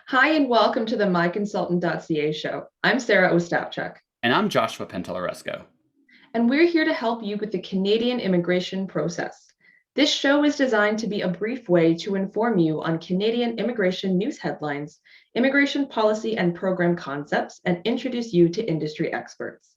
Hi, and welcome to the MyConsultant.ca Show. I'm Sarah Ostapchuk, And I'm Joshua Pantellaresco. and we're here to help you with the Canadian immigration process. This show is designed to be a brief way to inform you on Canadian immigration news headlines, immigration policy and program concepts, and introduce you to industry experts.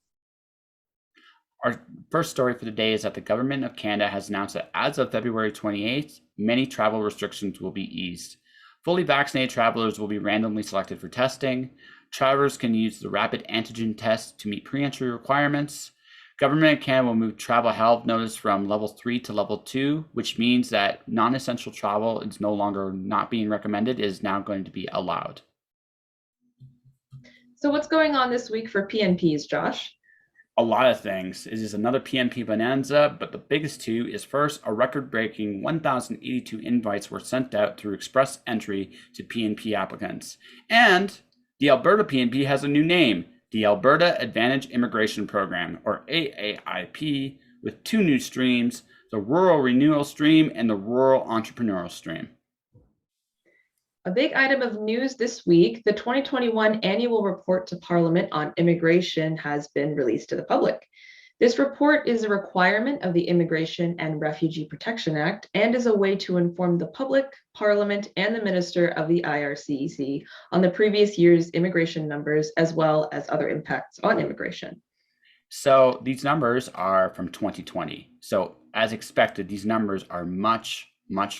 Our first story for today is that the Government of Canada has announced that as of February 28th, many travel restrictions will be eased. Fully vaccinated travelers will be randomly selected for testing. Travelers can use the rapid antigen test to meet pre-entry requirements. Government of Canada will move travel health notice from level 3 to level 2, which means that non-essential travel is no longer not being recommended, it is now going to be allowed. So, what's going on this week for PNPs, Josh? A lot of things. It is another PNP bonanza, but the biggest two is first, a record-breaking 1,082 invites were sent out through express entry to PNP applicants. And the Alberta PNP has a new name, the Alberta Advantage Immigration Program, or AAIP, with two new streams, the Rural Renewal Stream and the Rural Entrepreneurial Stream. A big item of news this week, the 2021 annual report to Parliament on immigration has been released to the public. This report is a requirement of the Immigration and Refugee Protection Act and is a way to inform the public, Parliament, and the Minister of the IRCC on the previous year's immigration numbers as well as other impacts on immigration. So these numbers are from 2020. So as expected, these numbers are much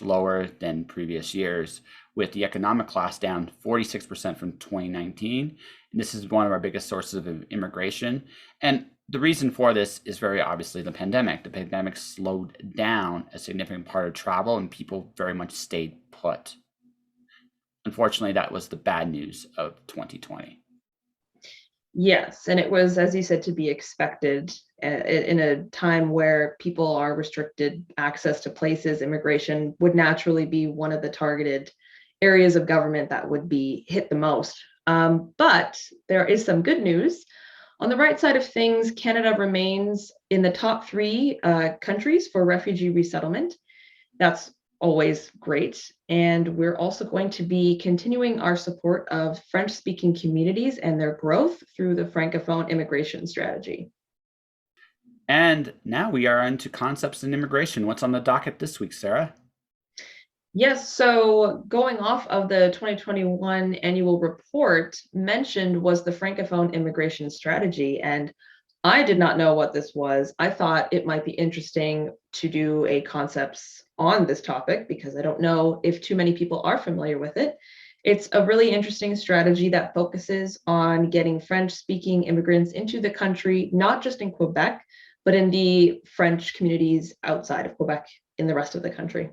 lower than previous years, with the economic class down 46% from 2019. And this is one of our biggest sources of immigration. And the reason for this is very obviously the pandemic. The pandemic slowed down a significant part of travel and people very much stayed put. Unfortunately, that was the bad news of 2020. Yes, and it was, as you said, to be expected in a time where people are restricted access to places. Immigration would naturally be one of the targeted areas of government that would be hit the most. But there is some good news. On the right side of things, Canada remains in the top three countries for refugee resettlement. That's always great. And we're also going to be continuing our support of French-speaking communities and their growth through the Francophone immigration strategy. And now we are into concepts in immigration. What's on the docket this week, Sarah? Yes, so going off of the 2021 annual report, mentioned was the Francophone immigration strategy. And I did not know what this was. I thought it might be interesting to do a concepts on this topic because I don't know if too many people are familiar with it. It's a really interesting strategy that focuses on getting French-speaking immigrants into the country, not just in Quebec, but in the French communities outside of Quebec in the rest of the country.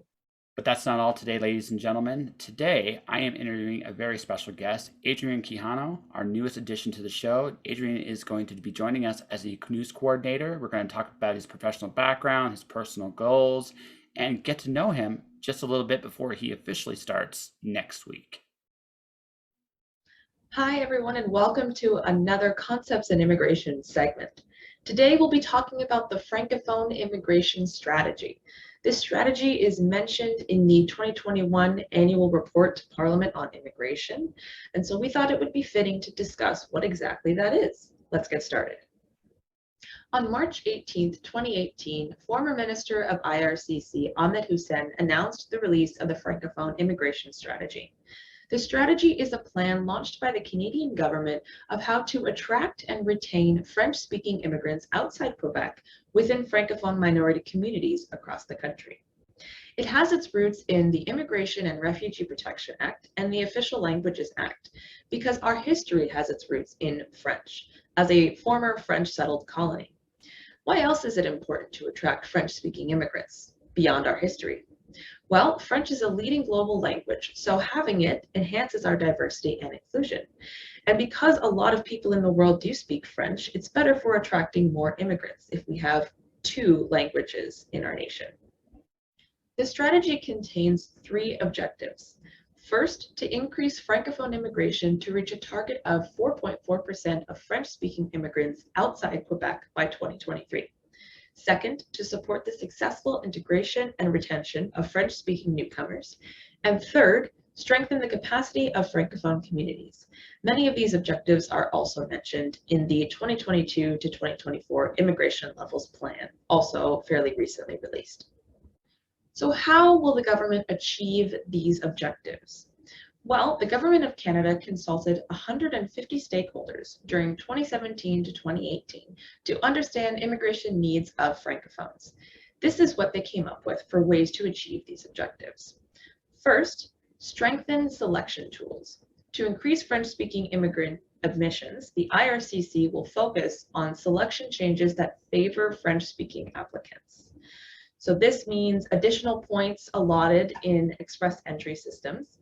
But that's not all today, ladies and gentlemen. Today, I am interviewing a very special guest, Adrian Quijano, our newest addition to the show. Adrian is going to be joining us as a news coordinator. We're going to talk about his professional background, his personal goals, and get to know him just a little bit before he officially starts next week. Hi, everyone, and welcome to another Concepts in Immigration segment. Today, we'll be talking about the Francophone immigration strategy. This strategy is mentioned in the 2021 annual report to Parliament on immigration, and so we thought it would be fitting to discuss what exactly that is. Let's get started. On March 18, 2018, former Minister of IRCC Ahmed Hussein announced the release of the Francophone immigration strategy. The strategy is a plan launched by the Canadian government of how to attract and retain French-speaking immigrants outside Quebec within Francophone minority communities across the country. It has its roots in the Immigration and Refugee Protection Act and the Official Languages Act because our history has its roots in French as a former French settled colony. Why else is it important to attract French-speaking immigrants beyond our history? Well, French is a leading global language, so having it enhances our diversity and inclusion. And because a lot of people in the world do speak French, it's better for attracting more immigrants if we have two languages in our nation. This strategy contains three objectives. First, to increase Francophone immigration to reach a target of 4.4% of French-speaking immigrants outside Quebec by 2023. Second, to support the successful integration and retention of French-speaking newcomers. And third, Strengthen the capacity of Francophone communities. Many of these objectives are also mentioned in the 2022 to 2024 Immigration Levels Plan, also fairly recently released. So how will the government achieve these objectives? Well, the Government of Canada consulted 150 stakeholders during 2017 to 2018 to understand immigration needs of Francophones. This is what they came up with for ways to achieve these objectives. First, strengthen selection tools. To increase French-speaking immigrant admissions, the IRCC will focus on selection changes that favor French-speaking applicants. So this means additional points allotted in express entry systems,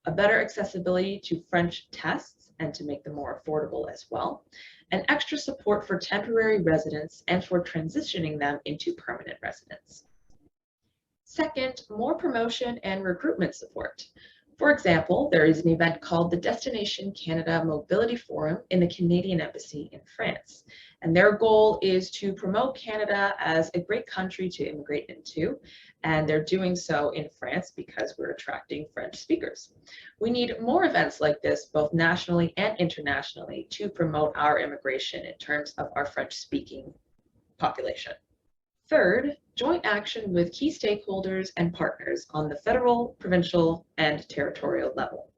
a better accessibility to French tests and to make them more affordable as well, and extra support for temporary residents and for transitioning them into permanent residence. Second, more promotion and recruitment support. For example, there is an event called the Destination Canada Mobility Forum in the Canadian Embassy in France. And their goal is to promote Canada as a great country to immigrate into. And they're doing so in France because we're attracting French speakers. We need more events like this, both nationally and internationally, to promote our immigration in terms of our French-speaking population. Third, joint action with key stakeholders and partners on the federal, provincial, and territorial level.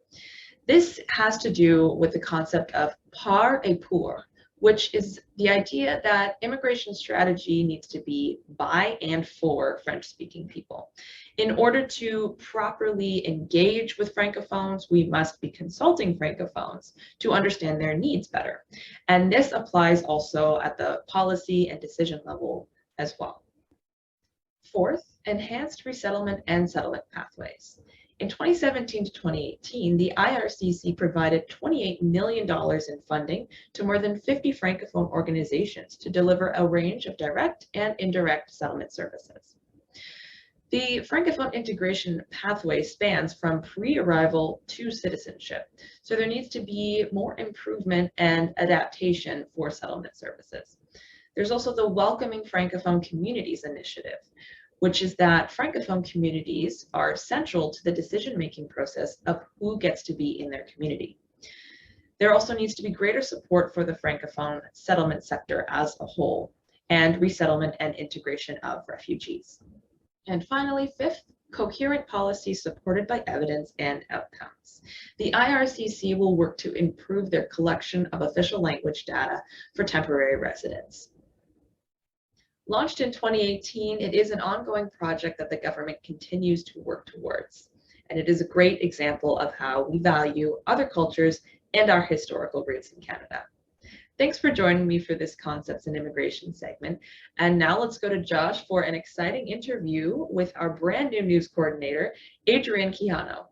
This has to do with the concept of par et pour, which is the idea that immigration strategy needs to be by and for French-speaking people. In order to properly engage with Francophones, we must be consulting Francophones to understand their needs better. And this applies also at the policy and decision level as well. Fourth, enhanced resettlement and settlement pathways. In 2017 to 2018, the IRCC provided $28 million in funding to more than 50 Francophone organizations to deliver a range of direct and indirect settlement services. The Francophone integration pathway spans from pre-arrival to citizenship, so there needs to be more improvement and adaptation for settlement services. There's also the Welcoming Francophone Communities initiative, which is that Francophone communities are central to the decision-making process of who gets to be in their community. There also needs to be greater support for the Francophone settlement sector as a whole, and resettlement and integration of refugees. And finally, fifth, coherent policy supported by evidence and outcomes. The IRCC will work to improve their collection of official language data for temporary residents. Launched in 2018, it is an ongoing project that the government continues to work towards. And it is a great example of how we value other cultures and our historical roots in Canada. Thanks for joining me for this Concepts in Immigration segment. And now let's go to Josh for an exciting interview with our brand new news coordinator, Adrian Quijano.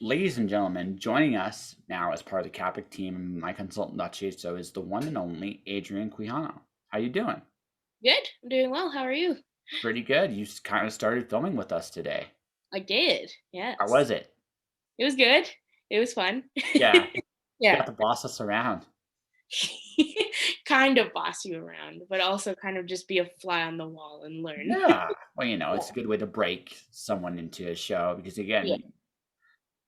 Ladies and gentlemen, joining us now as part of the CAPIC team, MyConsultant.ca Show, is the one and only Adrian Quijano. How you doing? Good. I'm doing well. How are you? Pretty good. You kind of started filming with us today. I did. Yes. How was it? It was good. It was fun. Yeah. Yeah. You got to boss us around. Kind of boss you around, but also kind of just be a fly on the wall and learn. Yeah. Well, it's a good way to break someone into a show because, again,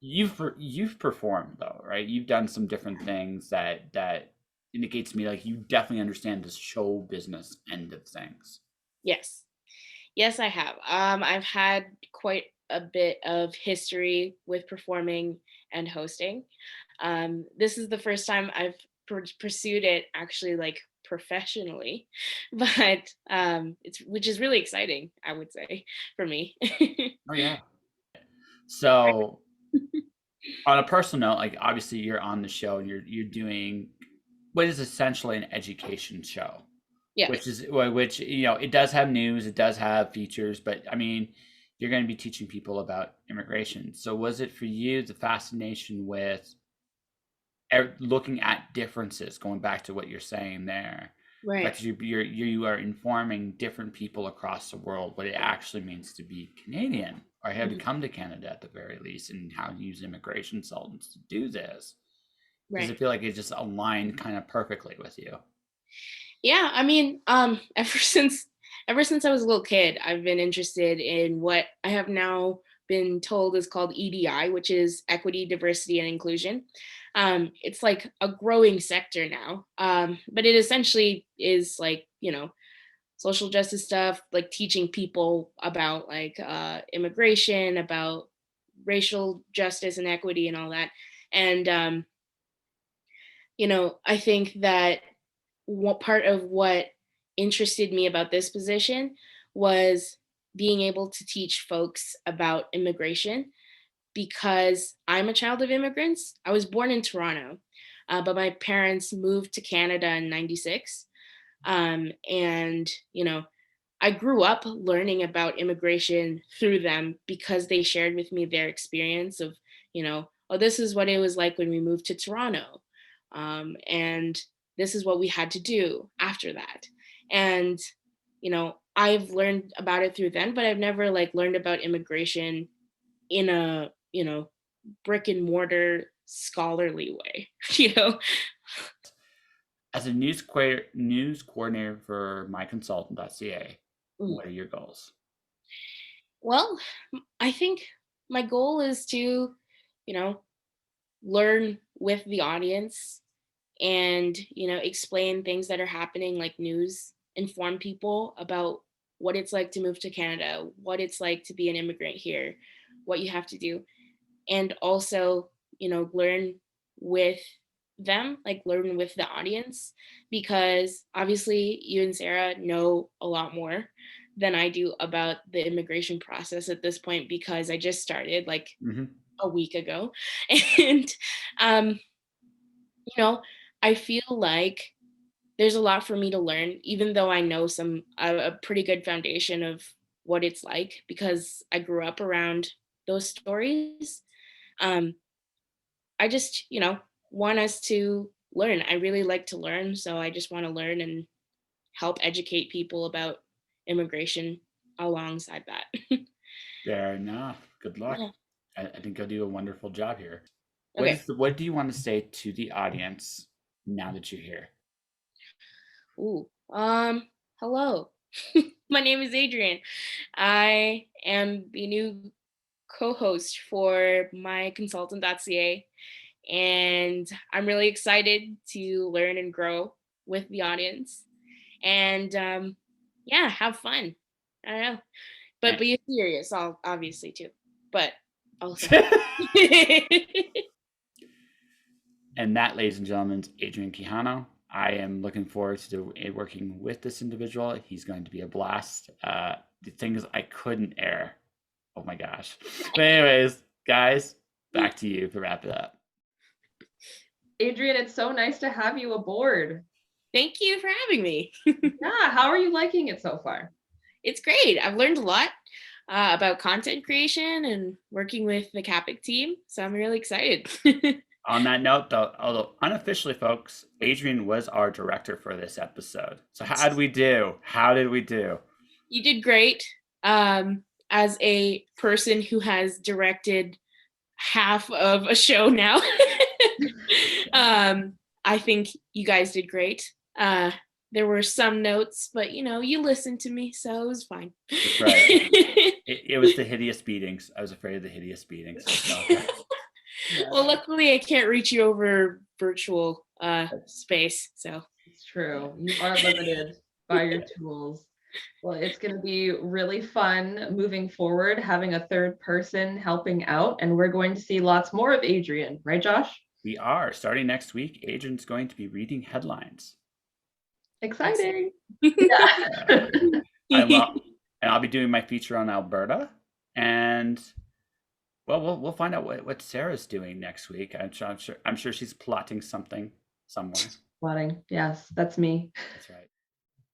you've performed though, right? You've done some different things that indicates to me like you definitely understand the show business end of things. Yes. Yes, I have. I've had quite a bit of history with performing and hosting. This is the first time I've pursued it actually like professionally, but which is really exciting, I would say, for me. Oh yeah. So on a personal note, like obviously you're on the show and you're doing what is essentially an education show. Yeah. Which it does have news, it does have features, but I mean, you're going to be teaching people about immigration. So was it for you the fascination with looking at differences, going back to what you're saying there, right? Like you are informing different people across the world what it actually means to be Canadian, or how to come to Canada at the very least, and how to use immigration consultants to do this. Does it feel like it just aligned kind of perfectly with you? Yeah, I mean, ever since I was a little kid, I've been interested in what I have now been told is called EDI, which is equity, diversity, and inclusion. It's like a growing sector now, but it essentially is like, social justice stuff, like teaching people about like immigration, about racial justice and equity and all that. And, I think that what part of what interested me about this position was being able to teach folks about immigration because I'm a child of immigrants. I was born in Toronto, but my parents moved to Canada in '96. And, I grew up learning about immigration through them because they shared with me their experience of, oh, this is what it was like when we moved to Toronto. And this is what we had to do after that. And, I've learned about it through them, but I've never like learned about immigration in a, brick and mortar scholarly way, As a news coordinator for MyConsultant.ca, what are your goals? Well, I think my goal is to, learn with the audience and, explain things that are happening like news, inform people about what it's like to move to Canada, what it's like to be an immigrant here, what you have to do. And also, learn with them, like learn with the audience, because obviously you and Sarah know a lot more than I do about the immigration process at this point because I just started like a week ago. And, um, I feel like there's a lot for me to learn, even though I know a pretty good foundation of what it's like because I grew up around those stories. Um, I just, want us to learn. I really like to learn, so I just want to learn and help educate people about immigration alongside that. Fair enough. Good luck. Yeah. I think you'll do a wonderful job here. Okay. What do you want to say to the audience now that you're here? Ooh. Hello. My name is Adrian. I am the new co-host for MyConsultant.ca, and I'm really excited to learn and grow with the audience, and yeah, have fun. I don't know, but be serious, obviously too, but also. And that, ladies and gentlemen, is Adrian Quijano. I am looking forward to working with this individual. He's going to be a blast. The things I couldn't air. Oh my gosh. But anyways, guys, back to you to wrap it up. Adrian, it's so nice to have you aboard. Thank you for having me. Yeah, how are you liking it so far? It's great. I've learned a lot about content creation and working with the Capic team, so I'm really excited. On that note, though, although unofficially, folks, Adrian was our director for this episode. So how did we do? How did we do? You did great. As a person who has directed half of a show now, I think you guys did great. There were some notes, but you listened to me, so it was fine. That's right. It was the hideous beatings. I was afraid of the hideous beatings. So. Yeah. Well, luckily I can't reach you over virtual space, so. It's true. You are limited by your tools. Well, it's going to be really fun moving forward, having a third person helping out, and we're going to see lots more of Adrian, right, Josh? We are. Starting next week, Adrian's going to be reading headlines. Exciting. Yeah. And I'll be doing my feature on Alberta, and well, we'll find out what Sarah's doing next week. I'm sure she's plotting something somewhere. Plotting, yes, that's me. That's right.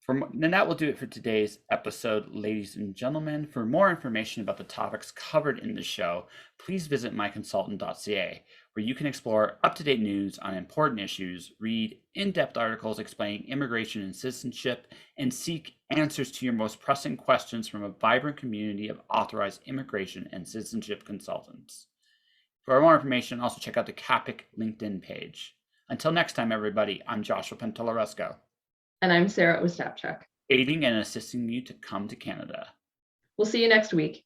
And that will do it for today's episode, ladies and gentlemen. For more information about the topics covered in the show, please visit MyConsultant.ca, where you can explore up-to-date news on important issues, read in-depth articles explaining immigration and citizenship, and seek answers to your most pressing questions from a vibrant community of authorized immigration and citizenship consultants. For more information, also check out the Capic LinkedIn page. Until next time, everybody, I'm Joshua Pantellaresco. And I'm Sarah Ostapchuk. Aiding and assisting you to come to Canada. We'll see you next week.